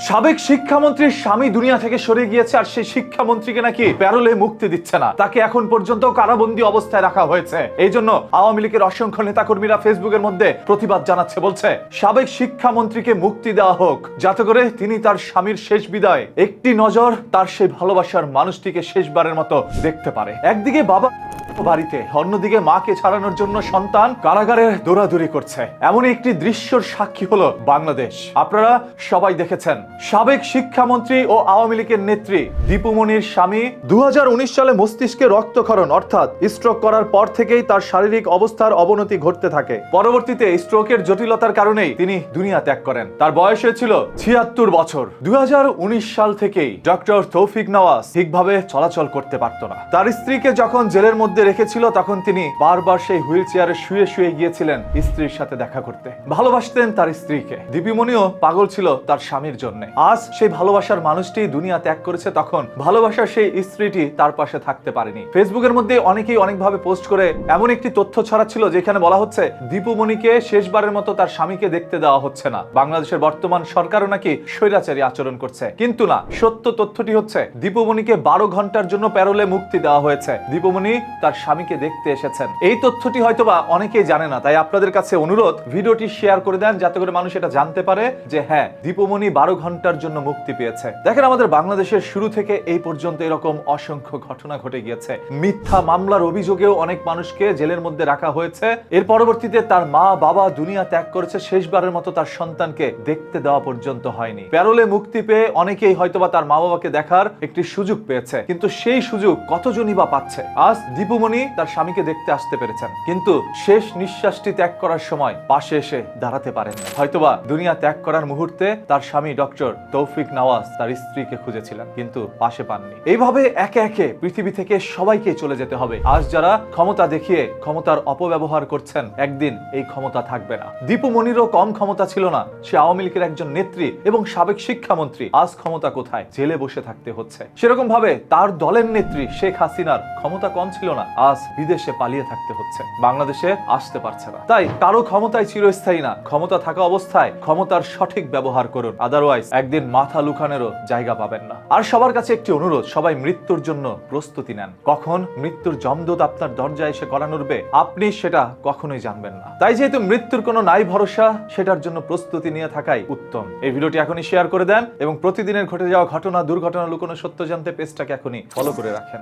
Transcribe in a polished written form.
সাবেক শিক্ষামন্ত্রীর স্বামী দুনিয়া থেকে সরে গিয়েছে, আর সেই শিক্ষামন্ত্রীকে নাকি প্যারোলে মুক্তি দিচ্ছে না, তাকে এখন পর্যন্ত কারাবন্দী অবস্থায় রাখা হয়েছে। এই জন্য আওয়ামী লীগের অসংখ্য নেতাকর্মীরা ফেসবুকের মধ্যে প্রতিবাদ জানাচ্ছে, বলছে সাবেক শিক্ষামন্ত্রীকে মুক্তি দেওয়া হোক, যাতে করে তিনি তার স্বামীর শেষ বিদায় একটি নজর তার সেই ভালোবাসার মানুষটিকে শেষবারের মতো দেখতে পারে। একদিকে বাবা বাড়িতে, অন্যদিকে মাকে ছাড়ানোর জন্য সন্তান কারাগারে দৌড়াদৌড়ি করছে, এমন একটি দৃশ্যর সাক্ষী হলো বাংলাদেশ। আপনারা সবাই দেখেছেন, সাবেক শিক্ষামন্ত্রী ও আওয়ামী লীগের নেত্রী দীপুমনির স্বামী 2019 সালে মস্তিষ্কে রক্তক্ষরণ অর্থাৎ স্ট্রোক করার পর থেকেই তার শারীরিক অবস্থার অবনতি ঘটতে থাকে। পরবর্তীতে স্ট্রোকের জটিলতার কারণেই তিনি দুনিয়া ত্যাগ করেন। তার বয়স হয়েছিল 76 বছর। 2019 সাল থেকেই ডক্টর তৌফিক নওয়াজ ঠিকভাবে চলাচল করতে পারত না। তার স্ত্রীকে যখন জেলের মধ্যে রেখেছিল, তখন তিনি বারবার সেই হুইল চেয়ারে শুয়ে শুয়ে গিয়েছিলেন স্ত্রীর সাথে দেখা করতে। ভালোবাসতেন তার স্ত্রীকে। দীপুমনিও পাগল ছিল তার স্বামীর জন্য। আজ সেই ভালোবাসার মানুষটি দুনিয়া ত্যাগ করেছে, তখন ভালোবাসার সেই স্ত্রীটি তার পাশে থাকতে পারেনি। ফেসবুকের মধ্যে অনেকেই অনেকভাবে পোস্ট করে এমন একটি তথ্য ছড়াচ্ছিল, যেখানে বলা হচ্ছে দীপুমনিকে শেষবারের মতো তার স্বামীকে দেখতে দেওয়া হচ্ছে না। বাংলাদেশের বর্তমান সরকারও নাকি স্বৈরাচারী আচরণ করছে। কিন্তু না, সত্য তথ্যটি হচ্ছে দীপুমনিকে 12 ঘন্টার জন্য প্যারোলে মুক্তি দেওয়া হয়েছে। দীপুমনি তার স্বামীকে দেখতে এসেছেন। এই তথ্যটি হয়তোবা অনেকেই জানে না, তাই আপনাদের কাছে অনুরোধ, ভিডিওটি শেয়ার করে দেন, যাতে করে মানুষ এটা জানতে পারে যে হ্যাঁ, দীপুমনি 12 ঘন্টার জন্য মুক্তি পেয়েছে। দেখেন, আমাদের বাংলাদেশের শুরু থেকে এই পর্যন্ত এরকম অসংখ্য ঘটনা ঘটে গিয়েছে। মিথ্যা মামলার অভিযোগেও অনেক মানুষকে জেলের মধ্যে রাখা হয়েছে। এর পরবর্তীতে তার মা বাবা দুনিয়া ত্যাগ করেছে, শেষবারের মতো তার সন্তানকে দেখতে দেওয়া পর্যন্ত হয়নি। প্যারোলে মুক্তি পেয়ে অনেকেই হয়তোবা তার মা বাবাকে দেখার একটি সুযোগ পেয়েছে, কিন্তু সেই সুযোগ কতজনই বা পাচ্ছে? আজ দীপুমনি তার স্বামীকে দেখতে আসতে পেরেছেন, কিন্তু শেষ নিঃশ্বাসটি ত্যাগ করার সময় পাশে এসে দাঁড়াতে পারেন না। হয়তোবা দুনিয়া ত্যাগ করার মুহূর্তে তার স্বামী ডক্টর তৌফিক নওয়াজ তার স্ত্রীকে খুঁজেছিলেন, কিন্তু পাশে পাননি। এইভাবে একে একে পৃথিবী থেকে সবাইকে চলে যেতে হবে। আজ যারা ক্ষমতা দেখিয়ে ক্ষমতার অপব্যবহার করছেন, একদিন এই ক্ষমতা থাকবে না। দীপুমনিরও কম ক্ষমতা ছিল না। সে আওয়ামী লীগের একজন নেত্রী এবং সাবেক শিক্ষামন্ত্রী। আজ ক্ষমতা কোথায়? জেলে বসে থাকতে হচ্ছে। সেরকম ভাবে তার দলের নেত্রী শেখ হাসিনার ক্ষমতা কম ছিল না। আজ বিদেশে পালিয়ে থাকতে হচ্ছে, বাংলাদেশে আসতে পারছে না। তাই কারো ক্ষমতায় চিরস্থায়ী না। ক্ষমতা থাকা অবস্থায় ক্ষমতার সঠিক ব্যবহার করুন, আদারওয়াইজ একদিন মাথা লুকানোরও জায়গা পাবেন না। আর সবার কাছে একটি অনুরোধ, সবাই মৃত্যুর জন্য প্রস্তুতি নেন। কখন মৃত্যুর জমদূত আপনার দরজায় এসে কড়া নাড়বে, আপনি সেটা কখনোই জানবেন না। তাই যেহেতু মৃত্যুর কোনো নাই ভরসা, সেটার জন্য প্রস্তুতি নিয়ে থাকাই উত্তম। এই ভিডিওটি এখনই শেয়ার করে দেন এবং প্রতিদিনের ঘটে যাওয়া ঘটনা, দুর্ঘটনা, লুকোনো সত্য জানতে পেজটাকে এখনই ফলো করে রাখেন।